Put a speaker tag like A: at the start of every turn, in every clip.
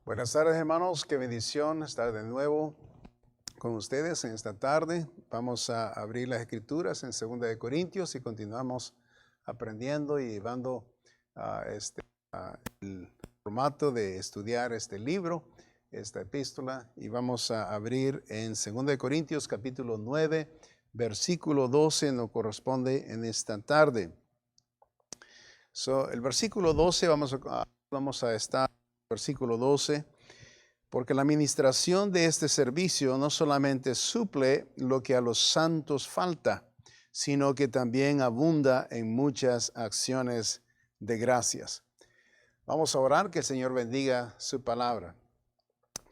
A: Buenas tardes, hermanos. Qué bendición estar de nuevo con ustedes en esta tarde. Vamos a abrir las Escrituras en 2 de Corintios y continuamos aprendiendo y llevando el formato de estudiar este libro, esta epístola. Y vamos a abrir en 2 de Corintios capítulo 9, versículo 12, nos corresponde en esta tarde. El versículo 12 vamos a estar. Versículo 12, porque la administración de este servicio no solamente suple lo que a los santos falta, sino que también abunda en muchas acciones de gracias. Vamos a orar, que el Señor bendiga su palabra.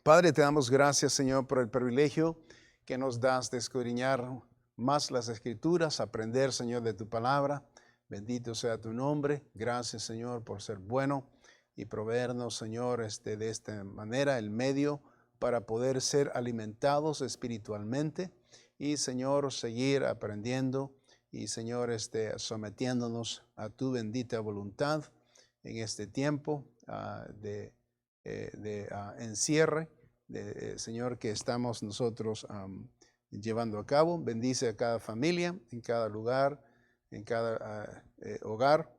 A: Padre, te damos gracias, Señor, por el privilegio que nos das de escudriñar más las Escrituras, aprender, Señor, de tu palabra. Bendito sea tu nombre. Gracias, Señor, por ser bueno y proveernos, Señor, de esta manera el medio para poder ser alimentados espiritualmente y, Señor, seguir aprendiendo y, Señor, sometiéndonos a tu bendita voluntad en este tiempo de encierre, Señor, que estamos nosotros llevando a cabo. Bendice a cada familia, en cada lugar, en cada hogar.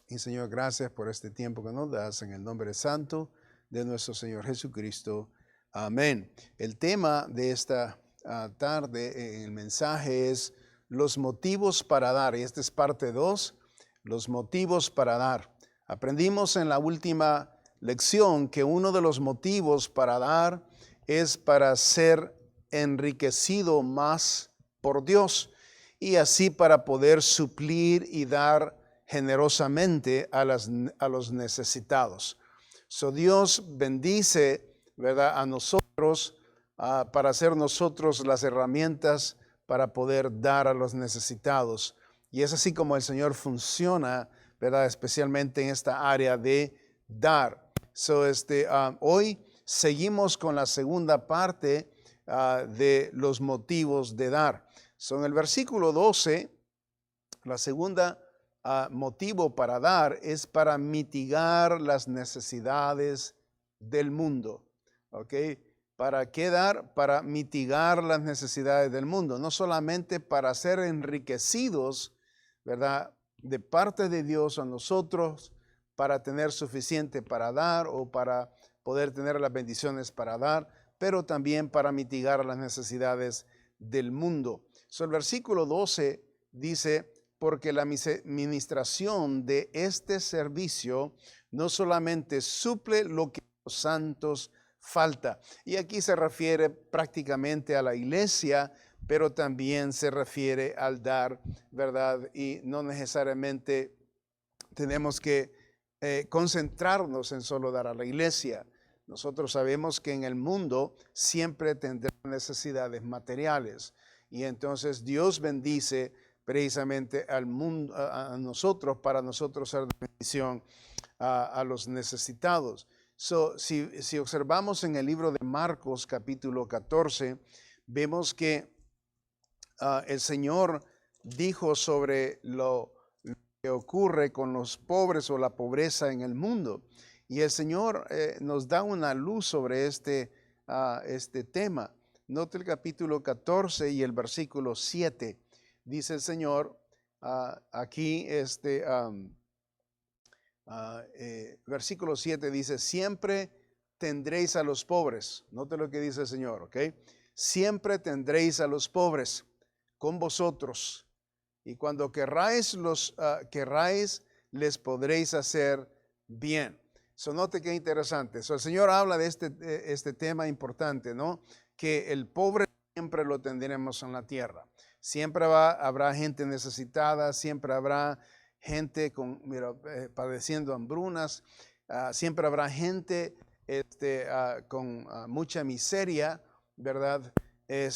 A: Y Señor, gracias por este tiempo que nos das en el nombre santo de nuestro Señor Jesucristo. Amén. El tema de esta tarde en el mensaje es los motivos para dar. Y esta es parte 2, los motivos para dar. Aprendimos en la última lección que uno de los motivos para dar es para ser enriquecido más por Dios y así para poder suplir y dar generosamente a los necesitados. Dios bendice, ¿verdad?, a nosotros para ser nosotros las herramientas para poder dar a los necesitados. Y es así como el Señor funciona, ¿verdad?, especialmente en esta área de dar. Hoy seguimos con la segunda parte de los motivos de dar. En el versículo 12, la segunda motivo para dar es para mitigar las necesidades del mundo. ¿Ok? ¿Para qué dar? Para mitigar las necesidades del mundo. No solamente para ser enriquecidos, ¿verdad?, de parte de Dios a nosotros, para tener suficiente para dar o para poder tener las bendiciones para dar, pero también para mitigar las necesidades del mundo. El versículo 12 dice: porque la ministración de este servicio no solamente suple lo que a los santos falta. Y aquí se refiere prácticamente a la iglesia, pero también se refiere al dar, ¿verdad? Y no necesariamente tenemos que concentrarnos en solo dar a la iglesia. Nosotros sabemos que en el mundo siempre tendrá necesidades materiales. Y entonces Dios bendice precisamente al mundo, a nosotros, para nosotros ser de bendición a los necesitados. Si observamos en el libro de Marcos capítulo 14, vemos que el Señor dijo sobre lo que ocurre con los pobres o la pobreza en el mundo. Y el Señor nos da una luz sobre este tema. Note el capítulo 14 y el versículo 7. Dice el Señor aquí, versículo 7 dice: siempre tendréis a los pobres. Note lo que dice el Señor, ¿ok? Siempre tendréis a los pobres con vosotros, y cuando querráis, les podréis hacer bien. Note qué interesante. El Señor habla de este tema importante, ¿no? Que el pobre siempre lo tendremos en la tierra. Siempre habrá gente necesitada, siempre habrá gente padeciendo hambrunas, siempre habrá gente con mucha miseria, ¿verdad? El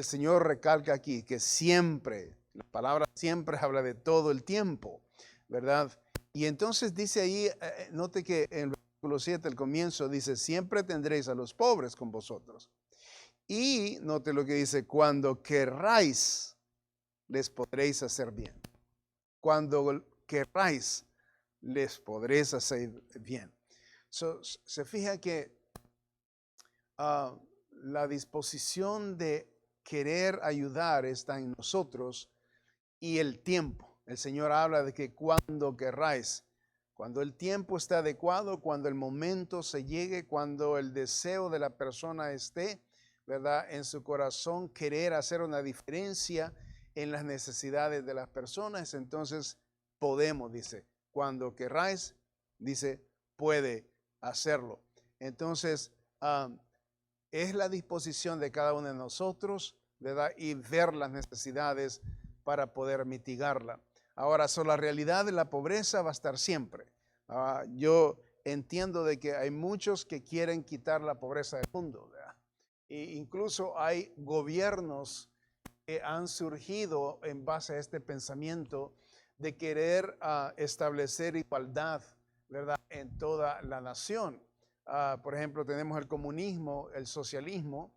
A: Señor recalca aquí que siempre, la palabra siempre habla de todo el tiempo, ¿verdad? Y entonces dice ahí, note que en el versículo 7, al comienzo, dice: siempre tendréis a los pobres con vosotros. Y note lo que dice: cuando querráis, les podréis hacer bien. Cuando querráis, les podréis hacer bien. Se fija que ah, la disposición de querer ayudar está en nosotros y el tiempo. El Señor habla de que cuando querráis, cuando el tiempo está adecuado, cuando el momento se llegue, cuando el deseo de la persona esté, ¿verdad? En su corazón, querer hacer una diferencia en las necesidades de las personas, entonces podemos, dice, cuando querráis, dice, puede hacerlo. Entonces, es la disposición de cada uno de nosotros, ¿verdad? Y ver las necesidades para poder mitigarla. Ahora, la realidad de la pobreza va a estar siempre. Yo entiendo de que hay muchos que quieren quitar la pobreza del mundo, ¿verdad? E incluso hay gobiernos que han surgido en base a este pensamiento de querer establecer igualdad, ¿verdad? En toda la nación. Por ejemplo, tenemos el comunismo, el socialismo,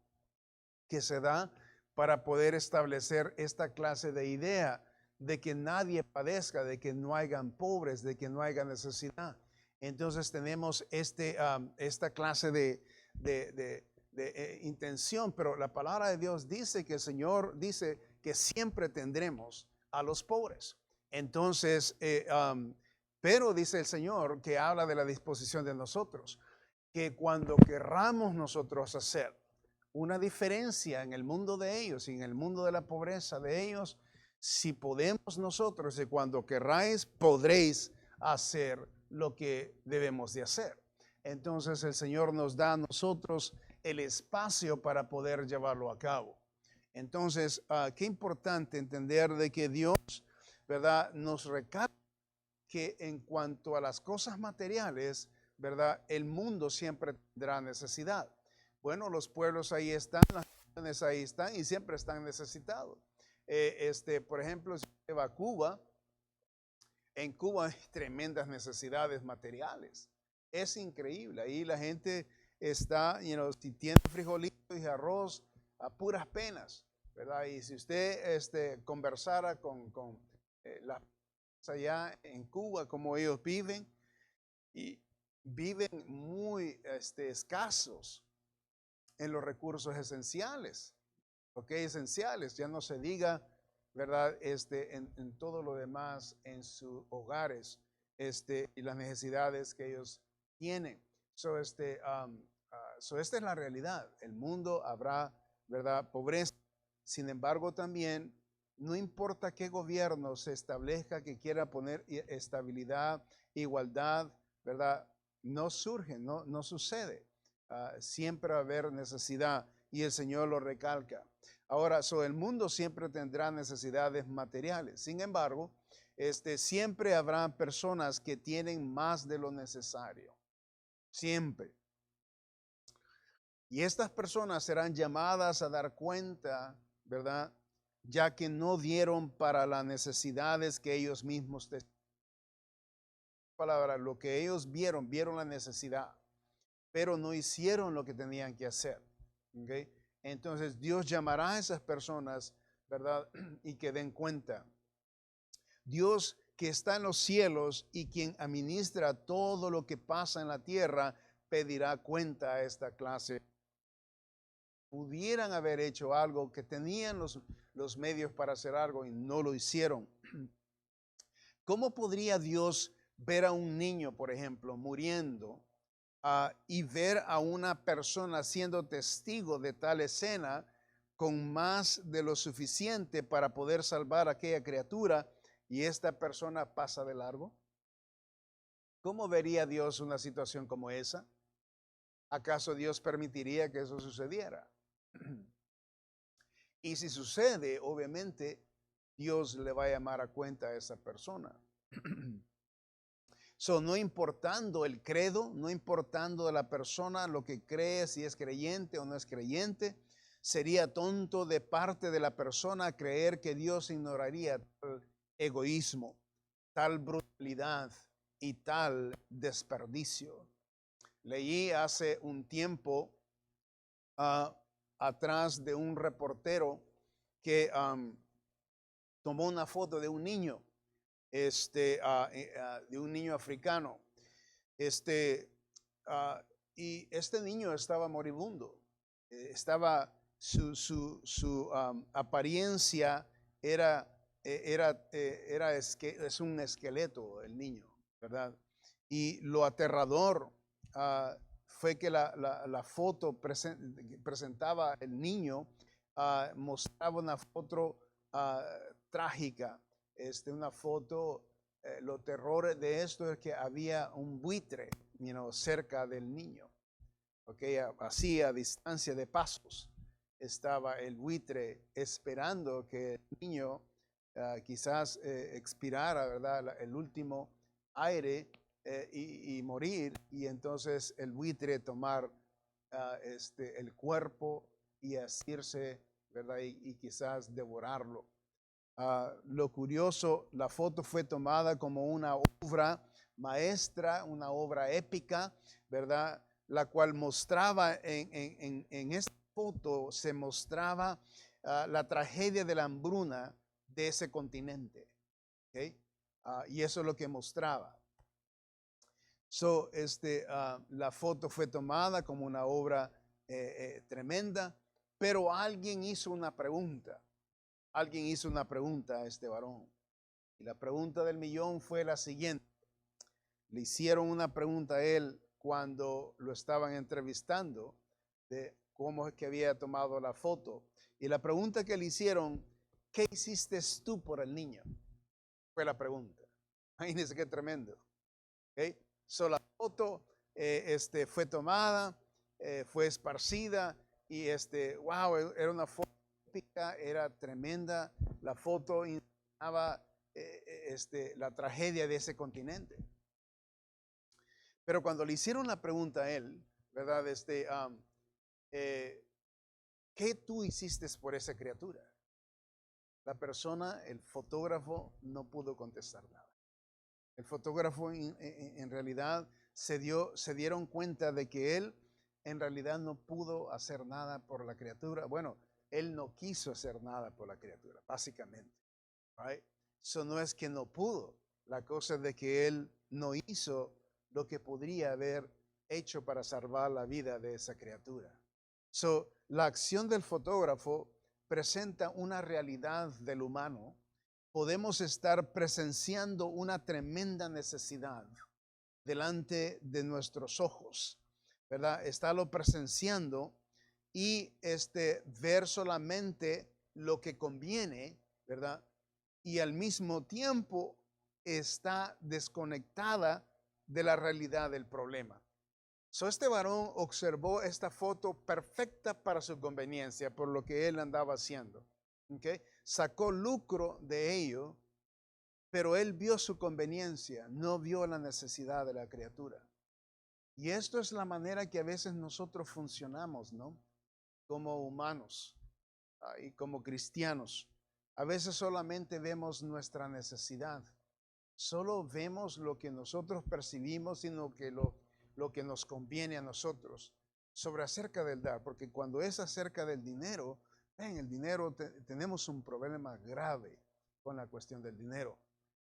A: que se da para poder establecer esta clase de idea de que nadie padezca, de que no hayan pobres, de que no haya necesidad. Entonces tenemos esta clase de intención, pero la palabra de Dios dice que el Señor dice que siempre tendremos a los pobres. Entonces, pero dice el Señor que habla de la disposición de nosotros, que cuando querramos nosotros hacer una diferencia en el mundo de ellos y en el mundo de la pobreza de ellos, si podemos nosotros y cuando querráis, podréis hacer lo que debemos de hacer. Entonces el Señor nos da a nosotros el espacio para poder llevarlo a cabo. Entonces, qué importante entender de que Dios, ¿verdad?, nos recalca que en cuanto a las cosas materiales, ¿verdad?, el mundo siempre tendrá necesidad. Bueno, los pueblos ahí están, las naciones ahí están y siempre están necesitados. Por ejemplo, si usted va a Cuba, en Cuba hay tremendas necesidades materiales. Es increíble. Ahí la gente está, si tiene frijolitos y arroz, a puras penas, ¿verdad? Y si usted conversara con las allá en Cuba, como ellos viven, y viven muy escasos en los recursos esenciales, ¿ok? Esenciales, ya no se diga, ¿verdad? En todo lo demás, en sus hogares, y las necesidades que ellos tienen. Esta es la realidad. El mundo habrá, ¿verdad?, pobreza. Sin embargo, también, no importa qué gobierno se establezca que quiera poner estabilidad, igualdad, ¿verdad? No surge, no sucede. Siempre va a haber necesidad y el Señor lo recalca. Ahora, el mundo siempre tendrá necesidades materiales. Sin embargo, siempre habrá personas que tienen más de lo necesario. Siempre. Y estas personas serán llamadas a dar cuenta, ¿verdad?, ya que no dieron para las necesidades que ellos mismos palabra, lo que ellos vieron la necesidad, pero no hicieron lo que tenían que hacer. ¿Okay? Entonces Dios llamará a esas personas, ¿verdad?, y que den cuenta. Dios que está en los cielos y quien administra todo lo que pasa en la tierra, pedirá cuenta a esta clase. Pudieran haber hecho algo, que tenían los medios para hacer algo y no lo hicieron. ¿Cómo podría Dios ver a un niño, por ejemplo, muriendo y ver a una persona siendo testigo de tal escena con más de lo suficiente para poder salvar a aquella criatura y esta persona pasa de largo? ¿Cómo vería Dios una situación como esa? ¿Acaso Dios permitiría que eso sucediera? Y si sucede, obviamente, Dios le va a llamar a cuenta a esa persona. No importando el credo, no importando de la persona lo que cree, si es creyente o no es creyente, sería tonto de parte de la persona creer que Dios ignoraría tal egoísmo, tal brutalidad y tal desperdicio. Leí hace un tiempo atrás de un reportero que tomó una foto de un niño, de un niño africano. ah, y este niño estaba moribundo. Su apariencia era, es un esqueleto el niño, ¿verdad? Y lo aterrador fue que la foto presentaba el niño, mostraba una foto trágica, una foto, lo terror de esto es que había un buitre, cerca del niño, okay, así a distancia de pasos estaba el buitre esperando que el niño quizás expirara, ¿verdad? El último aire y morir, y entonces el buitre tomar el cuerpo y asirse, ¿verdad? Y quizás devorarlo. Lo curioso, la foto fue tomada como una obra maestra, una obra épica, ¿verdad? La cual mostraba en esta foto, se mostraba la tragedia de la hambruna de ese continente. ¿Okay? Y eso es lo que mostraba. So, la foto fue tomada como una obra tremenda, pero alguien hizo una pregunta. Alguien hizo una pregunta a este varón. Y la pregunta del millón fue la siguiente. Le hicieron una pregunta a él cuando lo estaban entrevistando de cómo es que había tomado la foto. Y la pregunta que le hicieron, ¿qué hiciste tú por el niño? Fue la pregunta. Imagínense qué tremendo. ¿Okay? So, la foto fue tomada, fue esparcida y wow, era una foto épica, era tremenda. La foto indicaba la tragedia de ese continente. Pero cuando le hicieron la pregunta a él, ¿verdad? ¿Qué tú hiciste por esa criatura? La persona, el fotógrafo, no pudo contestar nada. El fotógrafo en realidad se dieron cuenta de que él en realidad no pudo hacer nada por la criatura. Bueno, él no quiso hacer nada por la criatura, básicamente. Right? Eso no es que no pudo. La cosa es de que él no hizo lo que podría haber hecho para salvar la vida de esa criatura. So, la acción del fotógrafo presenta una realidad del humano. Podemos estar presenciando una tremenda necesidad delante de nuestros ojos, ¿verdad? Estarlo presenciando y ver solamente lo que conviene, ¿verdad? Y al mismo tiempo está desconectada de la realidad del problema. So, este varón observó esta foto perfecta para su conveniencia, por lo que él andaba haciendo. ¿Okay? Sacó lucro de ello, pero él vio su conveniencia, no vio la necesidad de la criatura. Y esto es la manera que a veces nosotros funcionamos, ¿no? Como humanos y como cristianos. A veces solamente vemos nuestra necesidad. Solo vemos lo que nosotros percibimos, sino que lo que nos conviene a nosotros sobre acerca del dar. Porque cuando es acerca del dinero, el dinero tenemos un problema grave con la cuestión del dinero.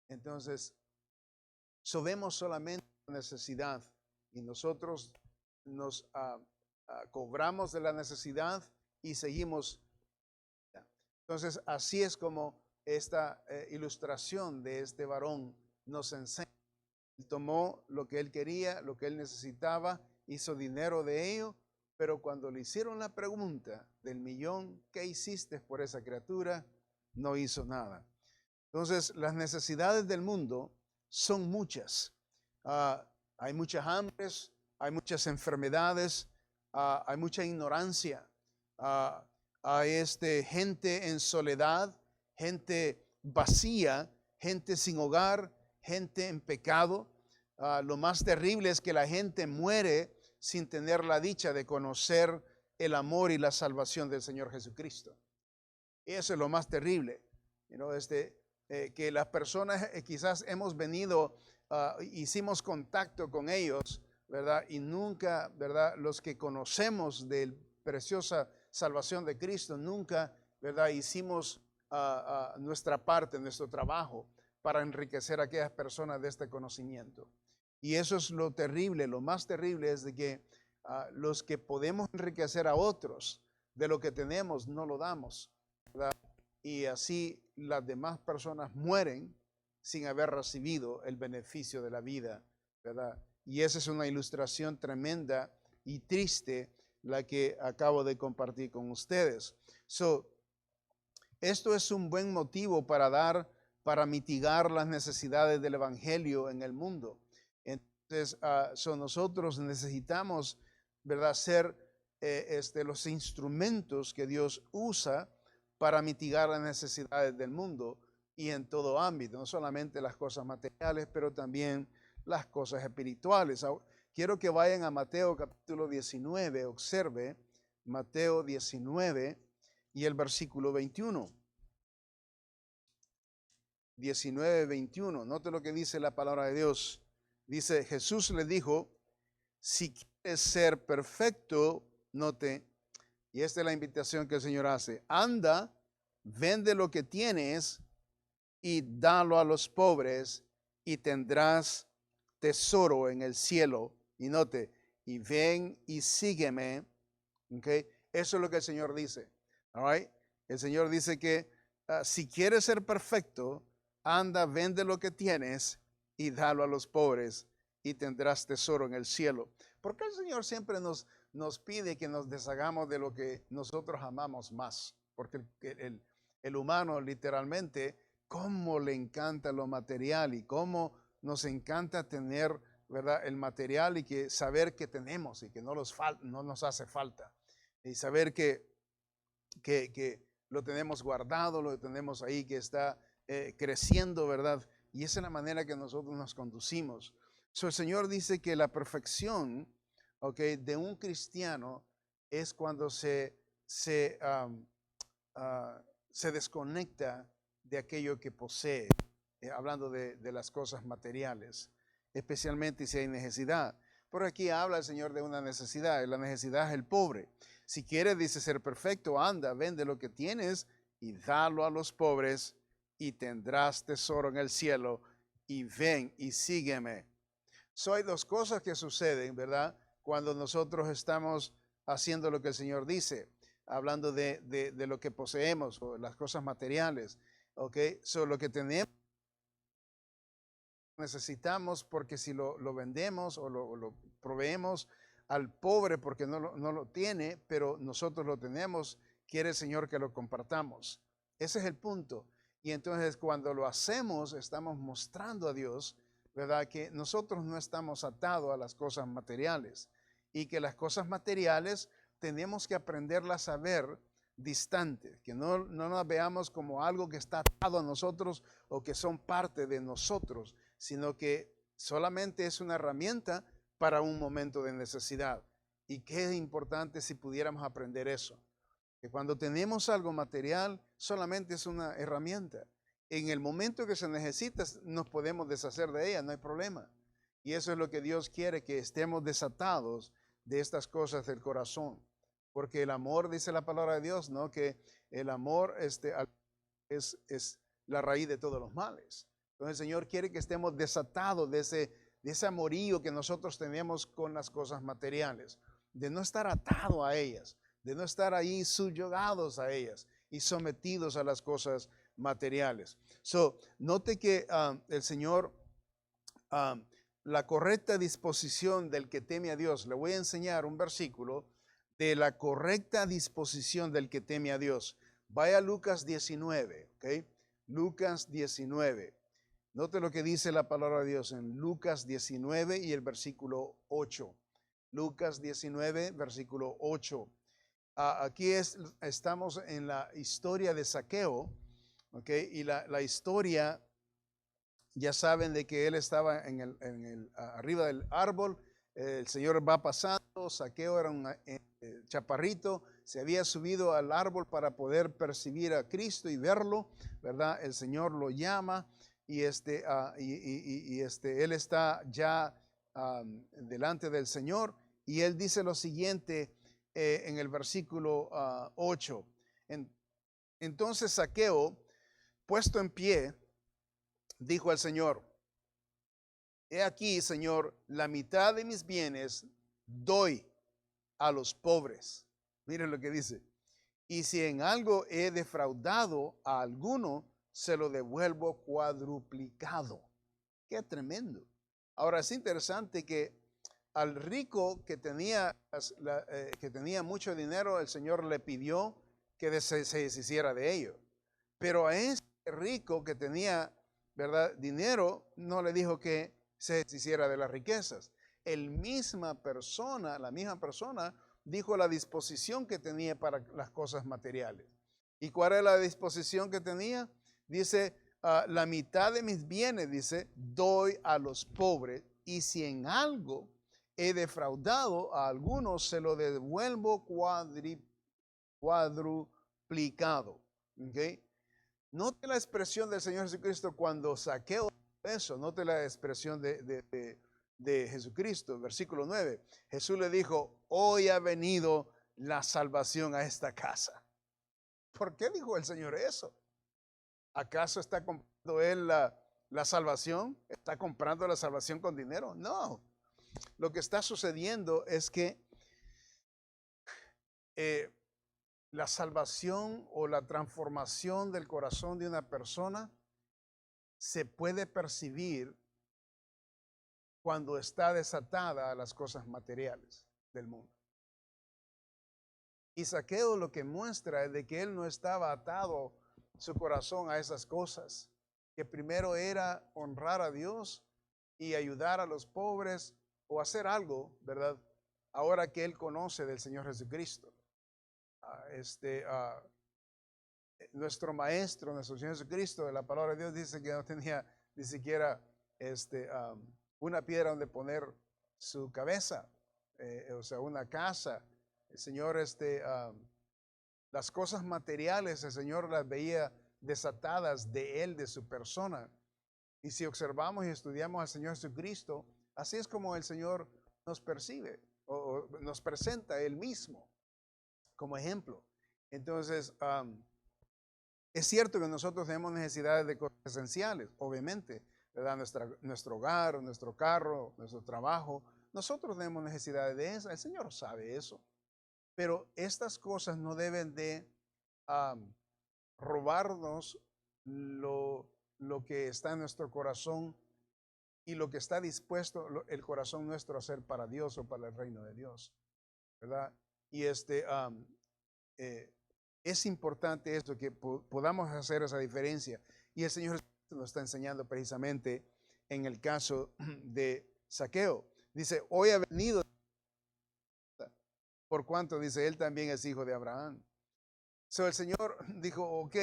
A: Entonces, vemos solamente la necesidad y nosotros nos cobramos de la necesidad y seguimos. Entonces, así es como esta ilustración de este varón nos enseña. Él tomó lo que él quería, lo que él necesitaba, hizo dinero de ello, pero cuando le hicieron la pregunta del millón, ¿qué hiciste por esa criatura? No hizo nada. Entonces, las necesidades del mundo son muchas. Hay muchas hambres, hay muchas enfermedades, hay mucha ignorancia. Hay gente en soledad, gente vacía, gente sin hogar, gente en pecado. Lo más terrible es que la gente muere sin tener la dicha de conocer el amor y la salvación del Señor Jesucristo. Y eso es lo más terrible. Que las personas quizás hemos venido, hicimos contacto con ellos, ¿verdad? Y nunca, ¿verdad? Los que conocemos de la preciosa salvación de Cristo, nunca, ¿verdad? Hicimos nuestra parte, nuestro trabajo para enriquecer a aquellas personas de este conocimiento. Y eso es lo terrible, lo más terrible es de que los que podemos enriquecer a otros de lo que tenemos no lo damos, ¿verdad? Y así las demás personas mueren sin haber recibido el beneficio de la vida, ¿verdad? Y esa es una ilustración tremenda y triste la que acabo de compartir con ustedes. Esto es un buen motivo para mitigar las necesidades del evangelio en el mundo. Entonces, nosotros necesitamos, ¿verdad?, ser los instrumentos que Dios usa para mitigar las necesidades del mundo y en todo ámbito, no solamente las cosas materiales, pero también las cosas espirituales. Quiero que vayan a Mateo capítulo 19, observe Mateo 19 y el versículo 21. 19, 21. Note lo que dice la palabra de Dios. Dice, Jesús le dijo, si quieres ser perfecto, note, y esta es la invitación que el Señor hace, anda, vende lo que tienes y dalo a los pobres y tendrás tesoro en el cielo. Y note, y ven y sígueme. Okay. Eso es lo que el Señor dice. All right. El Señor dice que si quieres ser perfecto, anda, vende lo que tienes y dalo a los pobres y tendrás tesoro en el cielo. Porque el Señor siempre nos pide que nos deshagamos de lo que nosotros amamos más. Porque el humano literalmente, cómo le encanta lo material y cómo nos encanta tener, ¿verdad?, el material y que saber que tenemos y que no nos hace falta. Y saber que lo tenemos guardado, lo tenemos ahí, que está creciendo, ¿verdad? Y esa es la manera que nosotros nos conducimos. El Señor dice que la perfección, okay, de un cristiano es cuando se desconecta de aquello que posee, hablando de las cosas materiales, especialmente si hay necesidad. Por aquí habla el Señor de una necesidad, y la necesidad es el pobre. Si quieres, dice, ser perfecto, anda, vende lo que tienes y dalo a los pobres y tendrás tesoro en el cielo, y ven y sígueme. Hay dos cosas que suceden, ¿verdad?, cuando nosotros estamos haciendo lo que el Señor dice, hablando de lo que poseemos o las cosas materiales. ¿Ok? Lo que tenemos necesitamos, porque si lo vendemos o lo proveemos al pobre porque no lo tiene, pero nosotros lo tenemos, quiere el Señor que lo compartamos. Ese es el punto. Y entonces cuando lo hacemos, estamos mostrando a Dios, ¿verdad?, que nosotros no estamos atados a las cosas materiales y que las cosas materiales tenemos que aprenderlas a ver distantes, que no nos veamos como algo que está atado a nosotros o que son parte de nosotros, sino que solamente es una herramienta para un momento de necesidad. Y qué importante si pudiéramos aprender eso, que cuando tenemos algo material solamente es una herramienta. En el momento que se necesita nos podemos deshacer de ella, no hay problema. Y eso es lo que Dios quiere, que estemos desatados de estas cosas del corazón. Porque el amor, dice la palabra de Dios, ¿no?, que el amor es la raíz de todos los males. Entonces el Señor quiere que estemos desatados de ese amorío que nosotros tenemos con las cosas materiales, de no estar atados a ellas, de no estar ahí subyugados a ellas y sometidos a las cosas materiales. Note que el Señor, la correcta disposición del que teme a Dios, le voy a enseñar un versículo de la correcta disposición del que teme a Dios. Vaya a Lucas 19, ¿ok? Lucas 19. Note lo que dice la palabra de Dios en Lucas 19 y el versículo 8. Lucas 19, versículo 8. Aquí estamos en la historia de Zaqueo, ¿ok? Y la historia, ya saben de que él estaba arriba del árbol, el Señor va pasando, Zaqueo era un chaparrito, se había subido al árbol para poder percibir a Cristo y verlo, ¿verdad? El Señor lo llama y él está ya delante del Señor y él dice lo siguiente en el versículo 8. Entonces Zaqueo, puesto en pie, dijo al Señor: he aquí, Señor, la mitad de mis bienes doy a los pobres. Miren lo que dice. Y si en algo he defraudado a alguno, se lo devuelvo cuadruplicado. Qué tremendo. Ahora es interesante que al rico que tenía mucho dinero, el Señor le pidió que se deshiciera de ello. Pero a ese rico que tenía, ¿verdad?, dinero, no le dijo que se deshiciera de las riquezas. La misma persona dijo la disposición que tenía para las cosas materiales. ¿Y cuál era la disposición que tenía? Dice, la mitad de mis bienes, dice, doy a los pobres, y si en algo he defraudado a algunos, se lo devuelvo cuadruplicado. ¿Okay? Note la expresión del Señor Jesucristo cuando Zaqueo eso. Note la expresión de Jesucristo, versículo 9. Jesús le dijo, hoy ha venido la salvación a esta casa. ¿Por qué dijo el Señor eso? ¿Acaso está comprando él la salvación? ¿Está comprando la salvación con dinero? No. Lo que está sucediendo es que la salvación o la transformación del corazón de una persona se puede percibir cuando está desatada a las cosas materiales del mundo. Y Zaqueo lo que muestra es de que él no estaba atado su corazón a esas cosas, que primero era honrar a Dios y ayudar a los pobres o hacer algo, ¿verdad? Ahora que él conoce del Señor Jesucristo. Nuestro maestro, nuestro Señor Jesucristo, de la palabra de Dios, dice que no tenía ni siquiera una piedra donde poner su cabeza, o sea, una casa. El Señor, las cosas materiales, el Señor las veía desatadas de Él, de su persona. Y si observamos y estudiamos al Señor Jesucristo, así es como el Señor nos percibe o nos presenta Él mismo como ejemplo. Entonces, es cierto que nosotros tenemos necesidades de cosas esenciales, obviamente, ¿verdad? Nuestro hogar, nuestro carro, nuestro trabajo. Nosotros tenemos necesidades de eso. El Señor sabe eso. Pero estas cosas no deben de robarnos lo que está en nuestro corazón y lo que está dispuesto el corazón nuestro a hacer para Dios o para el reino de Dios, ¿verdad? Y es importante esto, que podamos hacer esa diferencia. Y el Señor nos está enseñando precisamente en el caso de Zaqueo. Dice, hoy ha venido, por cuanto, dice, él también es hijo de Abraham. So, el Señor dijo, ok,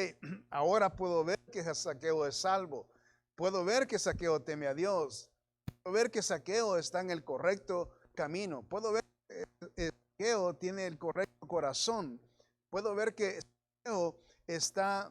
A: ahora puedo ver que Zaqueo es salvo. Puedo ver que Zaqueo teme a Dios. Puedo ver que Zaqueo está en el correcto camino. Puedo ver que Zaqueo tiene el correcto corazón. Puedo ver que Zaqueo está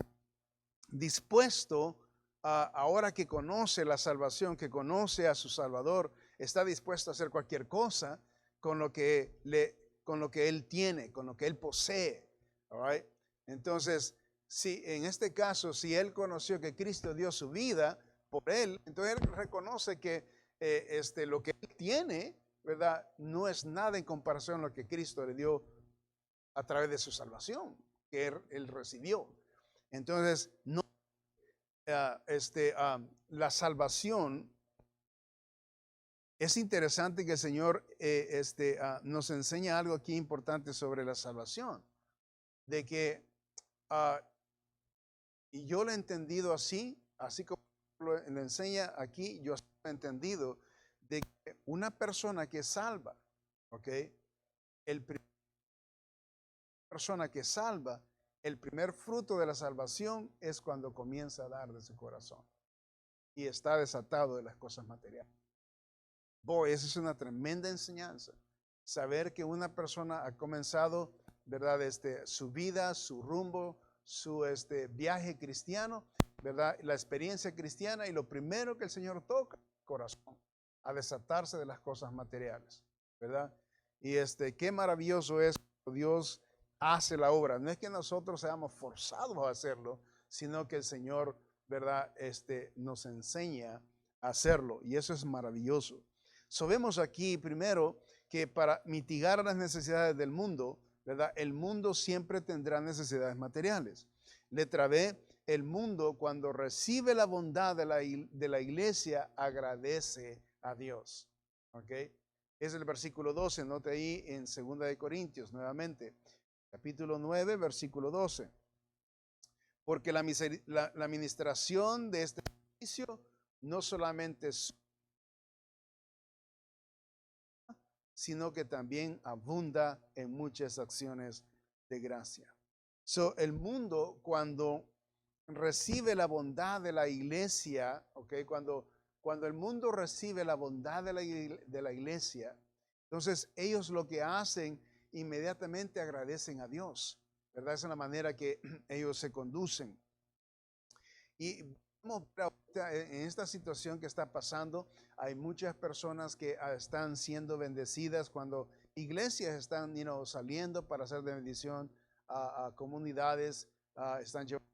A: dispuesto, ahora que conoce la salvación, que conoce a su Salvador, está dispuesto a hacer cualquier cosa con lo que él tiene, con lo que él posee. All right? Entonces, si en este caso, si él conoció que Cristo dio su vida por él, entonces él reconoce que lo que él tiene, ¿verdad?, no es nada en comparación a lo que Cristo le dio a través de su salvación, que él recibió. Entonces, no, la salvación, es interesante que el Señor nos enseña algo aquí importante sobre la salvación, de que, y yo lo he entendido así como lo enseña aquí, yo he entendido de que una persona que salva, ¿ok? Persona que salva, el primer fruto de la salvación es cuando comienza a dar de su corazón y está desatado de las cosas materiales. Boy, esa es una tremenda enseñanza. Saber que una persona ha comenzado, ¿verdad?, su vida, su rumbo, su viaje cristiano, ¿verdad?, la experiencia cristiana, y lo primero que el Señor toca, el corazón, a desatarse de las cosas materiales, ¿verdad? Y qué maravilloso es cuando Dios hace la obra. No es que nosotros seamos forzados a hacerlo, sino que el Señor, ¿verdad?, nos enseña hacerlo, y eso es maravilloso. Vemos aquí primero que para mitigar las necesidades del mundo, ¿verdad? El mundo siempre tendrá necesidades materiales. Letra B, el mundo cuando recibe la bondad de la iglesia agradece a Dios. ¿Ok? Es el versículo 12, note ahí en 2 de Corintios nuevamente, capítulo 9, versículo 12. Porque la administración de este servicio no solamente es, sino que también abunda en muchas acciones de gracia. El mundo cuando recibe la bondad de la iglesia, okay, cuando el mundo recibe la bondad de la iglesia, entonces ellos lo que hacen inmediatamente agradecen a Dios, ¿verdad? Esa es la manera que ellos se conducen. Y en esta situación que está pasando, hay muchas personas que están siendo bendecidas cuando iglesias están saliendo para hacer de bendición a comunidades, están llevando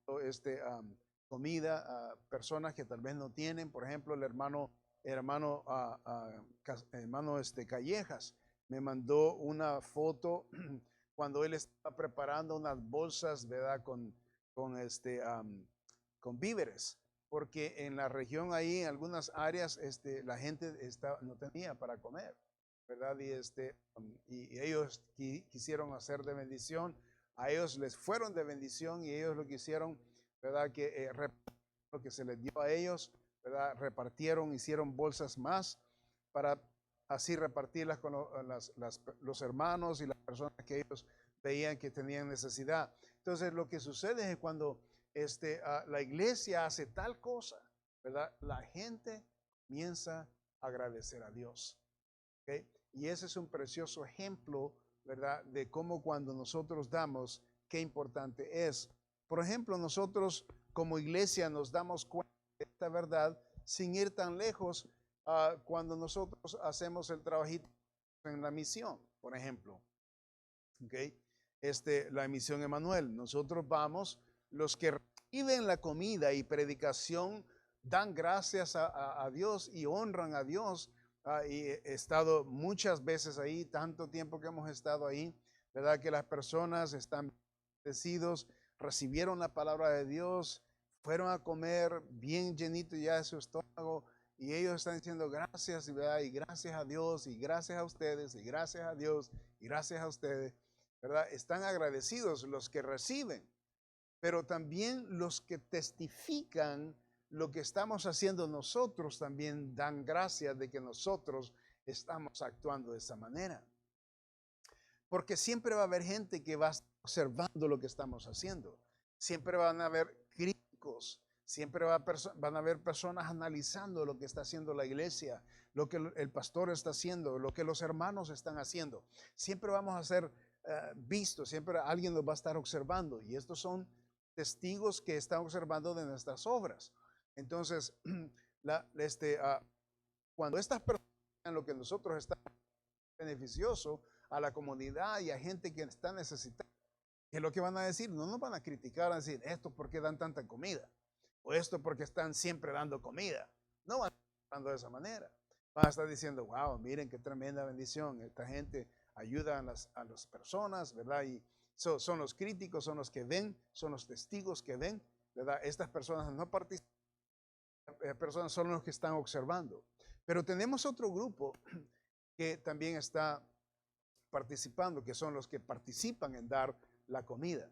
A: comida a personas que tal vez no tienen. Por ejemplo, el hermano Callejas me mandó una foto cuando él estaba preparando unas bolsas, ¿verdad? Con víveres, porque en la región ahí, en algunas áreas, la gente no tenía para comer, ¿verdad? Y ellos quisieron hacer de bendición, a ellos les fueron de bendición y ellos lo que hicieron, ¿verdad? Que lo que se les dio a ellos, ¿verdad? Repartieron, hicieron bolsas más para así repartirlas con los hermanos y las personas que ellos veían que tenían necesidad. Entonces, lo que sucede es cuando la iglesia hace tal cosa, ¿verdad? La gente comienza a agradecer a Dios. ¿Okay? Y ese es un precioso ejemplo, ¿verdad? De cómo cuando nosotros damos, qué importante es. Por ejemplo, nosotros como iglesia nos damos cuenta de esta verdad sin ir tan lejos cuando nosotros hacemos el trabajito en la misión, por ejemplo. ¿Okay? La misión Emanuel. Nosotros vamos, los que reciben la comida y predicación dan gracias a Dios y honran a Dios. Y he estado muchas veces ahí, tanto tiempo que hemos estado ahí, ¿verdad? Que las personas están bendecidos, recibieron la palabra de Dios, fueron a comer bien llenito ya de su estómago y ellos están diciendo gracias, ¿verdad? Y gracias a Dios y gracias a ustedes y gracias a Dios y gracias a ustedes, ¿verdad? Están agradecidos los que reciben, pero también los que testifican lo que estamos haciendo nosotros también dan gracias de que nosotros estamos actuando de esa manera. Porque siempre va a haber gente que va observando lo que estamos haciendo. Siempre van a haber críticos. Siempre van a haber personas analizando lo que está haciendo la iglesia, lo que el pastor está haciendo, lo que los hermanos están haciendo. Siempre vamos a ser vistos, siempre alguien nos va a estar observando. Y estos son testigos que están observando de nuestras obras. Entonces, cuando estas personas vean lo que nosotros estamos beneficioso a la comunidad y a gente que está necesitada, ¿qué es lo que van a decir? No nos van a criticar, van a decir, esto porque dan tanta comida, o esto porque están siempre dando comida. No van a estar hablando de esa manera. Van a estar diciendo, wow, miren qué tremenda bendición, esta gente ayuda a las personas, ¿verdad? Y son los críticos, son los que ven, son los testigos que ven, ¿verdad? Estas personas no participan, personas son los que están observando. Pero tenemos otro grupo que también está participando, que son los que participan en dar la comida,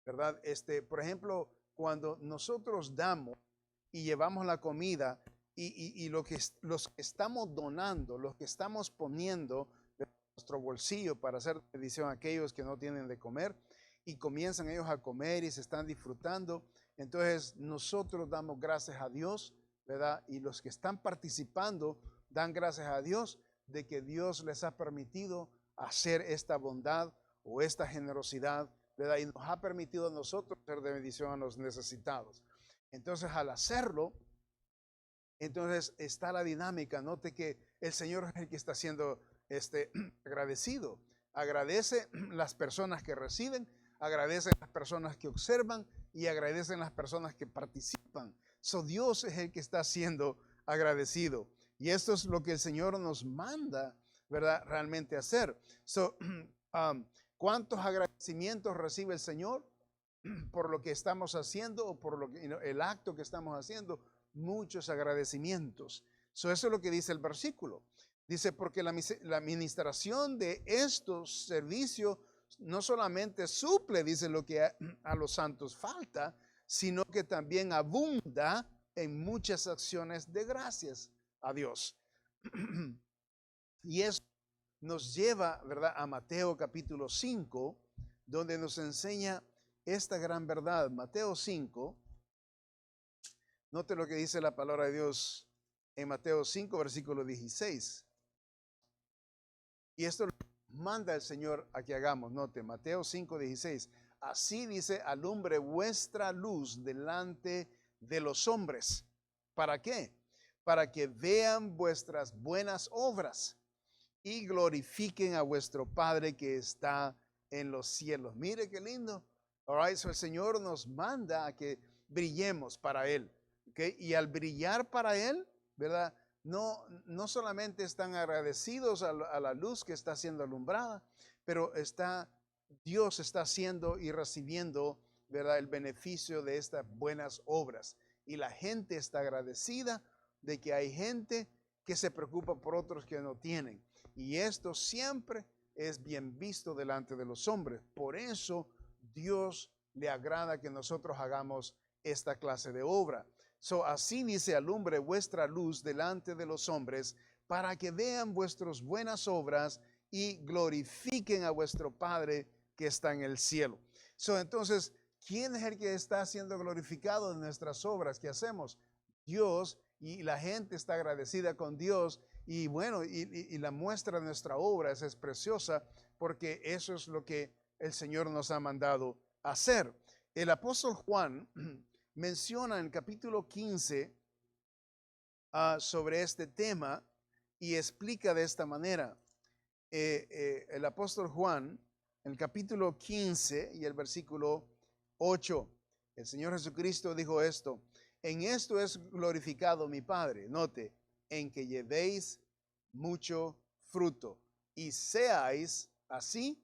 A: ¿verdad? Por ejemplo, cuando nosotros damos y llevamos la comida y los que estamos donando, los que estamos poniendo de nuestro bolsillo para hacer bendición a aquellos que no tienen de comer y comienzan ellos a comer y se están disfrutando, entonces nosotros damos gracias a Dios, ¿verdad? Y los que están participando dan gracias a Dios de que Dios les ha permitido hacer esta bondad o esta generosidad, ¿verdad? Y nos ha permitido a nosotros ser de bendición a los necesitados. Entonces, al hacerlo, entonces está la dinámica. Note que el Señor es el que está siendo agradecido. Agradece las personas que reciben, agradece las personas que observan y agradecen las personas que participan. Dios es el que está siendo agradecido. Y esto es lo que el Señor nos manda, ¿verdad? Realmente hacer. ¿Cuántos agradecimientos recibe el Señor por lo que estamos haciendo o por lo que, el acto que estamos haciendo? Muchos agradecimientos. Eso es lo que dice el versículo. Dice, porque la administración de estos servicios no solamente suple, dice, lo que a los santos falta, sino que también abunda en muchas acciones de gracias a Dios. Y eso nos lleva, ¿verdad?, a Mateo capítulo 5, donde nos enseña esta gran verdad. Mateo 5, note lo que dice la palabra de Dios en Mateo 5, versículo 16. Y esto lo manda el Señor a que hagamos. Note, Mateo 5, 16. Así dice, alumbre vuestra luz delante de los hombres. ¿Para qué? Para que vean vuestras buenas obras y glorifiquen a vuestro Padre que está en los cielos. Mire qué lindo. All right, so el Señor nos manda a que brillemos para Él. ¿Okay? Y al brillar para Él, ¿verdad? No solamente están agradecidos a la luz que está siendo alumbrada, pero Dios está haciendo y recibiendo, ¿verdad?, el beneficio de estas buenas obras. Y la gente está agradecida de que hay gente que se preocupa por otros que no tienen. Y esto siempre es bien visto delante de los hombres. Por eso Dios le agrada que nosotros hagamos esta clase de obra. Así dice, alumbre vuestra luz delante de los hombres, para que vean vuestras buenas obras y glorifiquen a vuestro Padre que está en el cielo. Entonces, ¿quién es el que está siendo glorificado en nuestras obras que hacemos? Dios, y la gente está agradecida con Dios. Y bueno, y la muestra de nuestra obra es preciosa, porque eso es lo que el Señor nos ha mandado hacer. El apóstol Juan menciona en capítulo 15 sobre este tema y explica de esta manera. El apóstol Juan, en el capítulo 15 y el versículo 8, el Señor Jesucristo dijo esto: en esto es glorificado mi Padre, note, en que llevéis mucho fruto y seáis así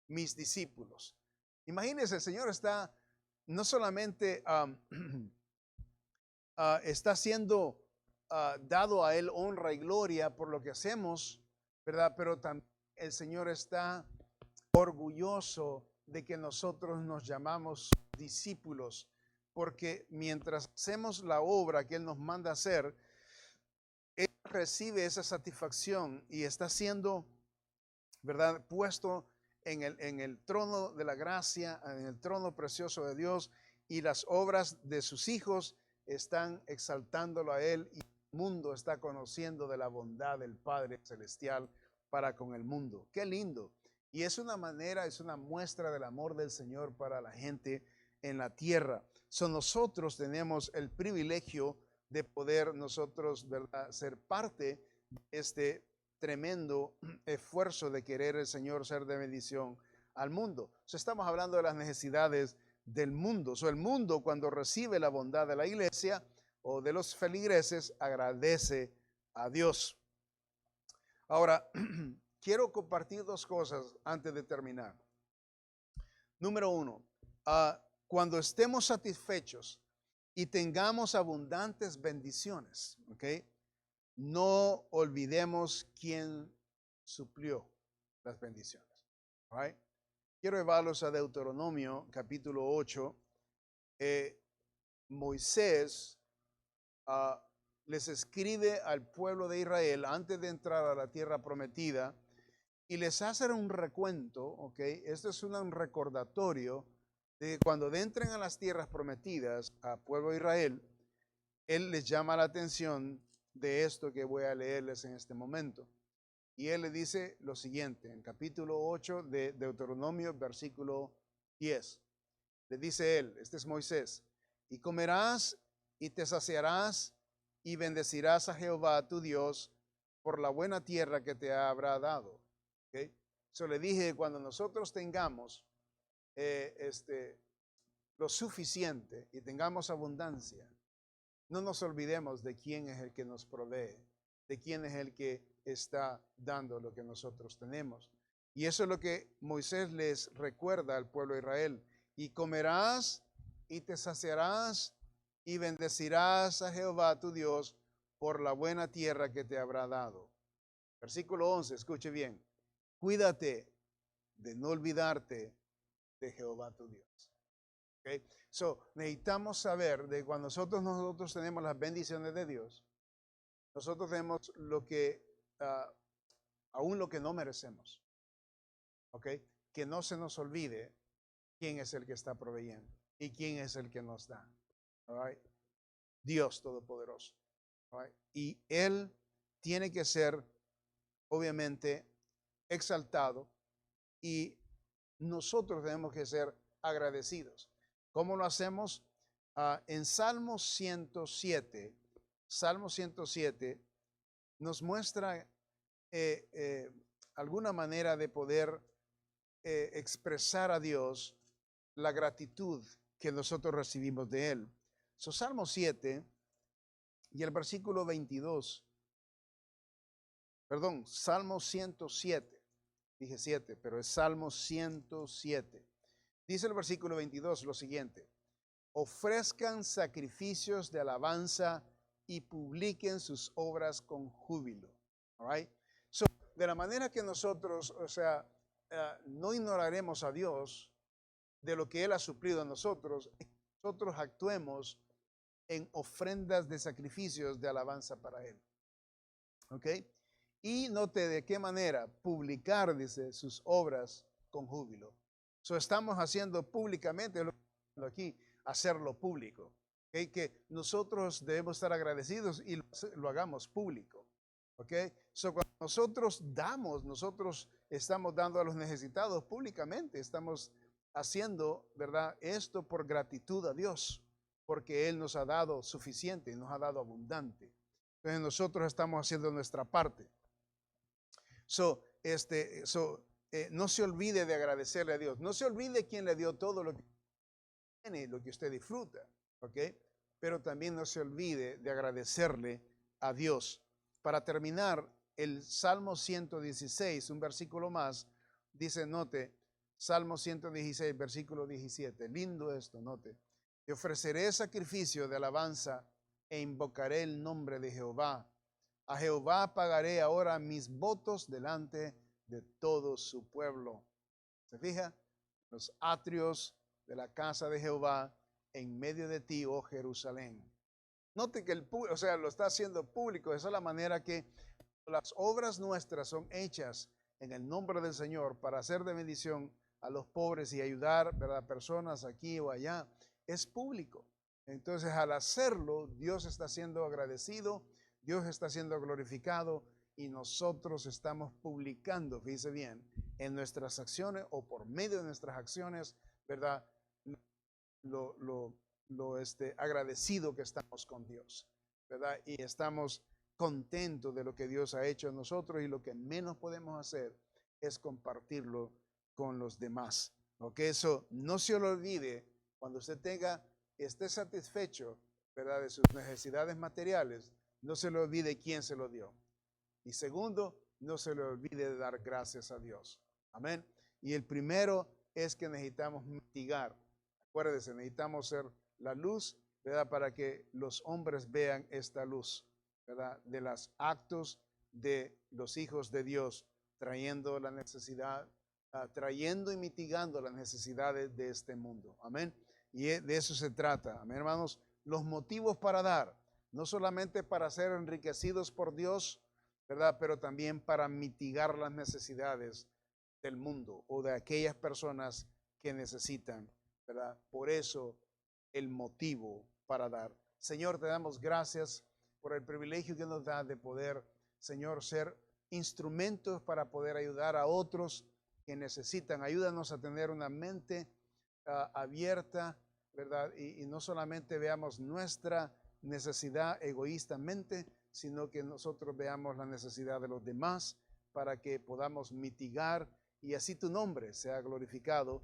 A: mis discípulos. Imagínense, el Señor está no solamente está siendo dado a Él honra y gloria por lo que hacemos, ¿verdad? Pero también el Señor está orgulloso de que nosotros nos llamamos discípulos, porque mientras hacemos la obra que Él nos manda hacer, Él recibe esa satisfacción y está siendo, ¿verdad?, puesto en el trono de la gracia, en el trono precioso de Dios, y las obras de sus hijos están exaltándolo a Él, y el mundo está conociendo de la bondad del Padre Celestial para con el mundo. Qué lindo. Y es una manera, es una muestra del amor del Señor para la gente en la tierra. Nosotros tenemos el privilegio de poder nosotros, ¿verdad?, ser parte de este tremendo esfuerzo de querer el Señor ser de bendición al mundo. Estamos hablando de las necesidades del mundo. El mundo, cuando recibe la bondad de la iglesia o de los feligreses, agradece a Dios. Ahora, quiero compartir dos cosas antes de terminar. Número uno, cuando estemos satisfechos y tengamos abundantes bendiciones, ¿ok?, no olvidemos quién suplió las bendiciones. Right? Quiero llevarlos a Deuteronomio capítulo 8. Moisés les escribe al pueblo de Israel antes de entrar a la tierra prometida y les hace un recuento, ¿ok? Esto es un recordatorio de que cuando entren a las tierras prometidas al pueblo de Israel, él les llama la atención de esto que voy a leerles en este momento. Y él le dice lo siguiente, en capítulo 8 de Deuteronomio, versículo 10. Le dice él, este es Moisés: y comerás y te saciarás y bendecirás a Jehová tu Dios por la buena tierra que te habrá dado. ¿Okay? Le dije, cuando nosotros tengamos lo suficiente y tengamos abundancia, no nos olvidemos de quién es el que nos provee, de quién es el que está dando lo que nosotros tenemos. Y eso es lo que Moisés les recuerda al pueblo de Israel. Y comerás y te saciarás y bendecirás a Jehová tu Dios por la buena tierra que te habrá dado. Versículo 11, escuche bien. Cuídate de no olvidarte de Jehová tu Dios. Okay. So, necesitamos saber de cuando nosotros tenemos las bendiciones de Dios, nosotros tenemos lo que, aún lo que no merecemos. Okay. Que no se nos olvide quién es el que está proveyendo y quién es el que nos da. All right. Dios Todopoderoso. All right. Y Él tiene que ser, obviamente, exaltado y nosotros tenemos que ser agradecidos. ¿Cómo lo hacemos? En Salmo 107 nos muestra alguna manera de poder expresar a Dios la gratitud que nosotros recibimos de Él. Salmo 7 y el versículo 22, perdón, Salmo 107, dije 7, pero es Salmo 107. Dice el versículo 22 lo siguiente: ofrezcan sacrificios de alabanza y publiquen sus obras con júbilo. All right? So, de la manera que nosotros, no ignoraremos a Dios de lo que Él ha suplido a nosotros, nosotros actuemos en ofrendas de sacrificios de alabanza para Él. ¿Ok? Y note de qué manera publicar, dice, sus obras con júbilo. Estamos haciendo públicamente lo aquí, hacerlo público. ¿Okay? Que nosotros debemos estar agradecidos y lo hagamos público. ¿Ok? Cuando nosotros damos, nosotros estamos dando a los necesitados públicamente. Estamos haciendo, ¿verdad? Esto por gratitud a Dios, porque Él nos ha dado suficiente, nos ha dado abundante. Entonces nosotros estamos haciendo nuestra parte. No se olvide de agradecerle a Dios. No se olvide quién le dio todo lo que tiene, lo que usted disfruta, ¿ok? Pero también no se olvide de agradecerle a Dios. Para terminar, el Salmo 116, un versículo más, dice, note, Salmo 116, versículo 17. Lindo esto, note. Te ofreceré sacrificio de alabanza e invocaré el nombre de Jehová. A Jehová pagaré ahora mis votos delante de todo su pueblo. ¿Se fija? Los atrios de la casa de Jehová en medio de ti, oh Jerusalén. Note que lo está haciendo público. Esa es la manera que las obras nuestras son hechas en el nombre del Señor para hacer de bendición a los pobres y ayudar, ¿verdad?, personas aquí o allá. Es público. Entonces, al hacerlo, Dios está siendo agradecido, Dios está siendo glorificado y nosotros estamos publicando, fíjese bien, en nuestras acciones o por medio de nuestras acciones, ¿verdad?, agradecido que estamos con Dios, ¿verdad? Y estamos contentos de lo que Dios ha hecho en nosotros y lo que menos podemos hacer es compartirlo con los demás. Porque eso no se lo olvide cuando usted esté satisfecho, ¿verdad?, de sus necesidades materiales, no se le olvide quién se lo dio. Y segundo, no se le olvide de dar gracias a Dios. Amén. Y el primero es que necesitamos mitigar. Acuérdense, necesitamos ser la luz, ¿verdad?, para que los hombres vean esta luz, ¿verdad?, de los actos de los hijos de Dios, trayendo la necesidad, trayendo y mitigando las necesidades de este mundo. Amén. Y de eso se trata. Amén, hermanos. Los motivos para dar, no solamente para ser enriquecidos por Dios, ¿verdad?, pero también para mitigar las necesidades del mundo o de aquellas personas que necesitan, ¿verdad? Por eso el motivo para dar. Señor, te damos gracias por el privilegio que nos da de poder, Señor, ser instrumentos para poder ayudar a otros que necesitan. Ayúdanos a tener una mente abierta, ¿verdad? Y no solamente veamos nuestra necesidad egoístamente, sino que nosotros veamos la necesidad de los demás para que podamos mitigar y así tu nombre sea glorificado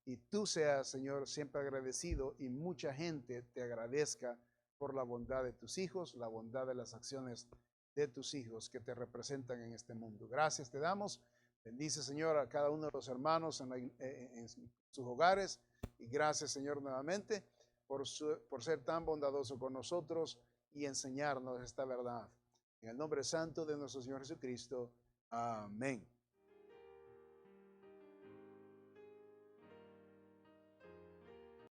A: y tú seas, Señor, siempre agradecido y mucha gente te agradezca por la bondad de tus hijos, la bondad de las acciones de tus hijos que te representan en este mundo. Gracias te damos. Bendice, Señor, a cada uno de los hermanos en sus hogares. Y gracias, Señor, nuevamente por ser tan bondadoso con nosotros y enseñarnos esta verdad. En el nombre santo de nuestro Señor Jesucristo. Amén.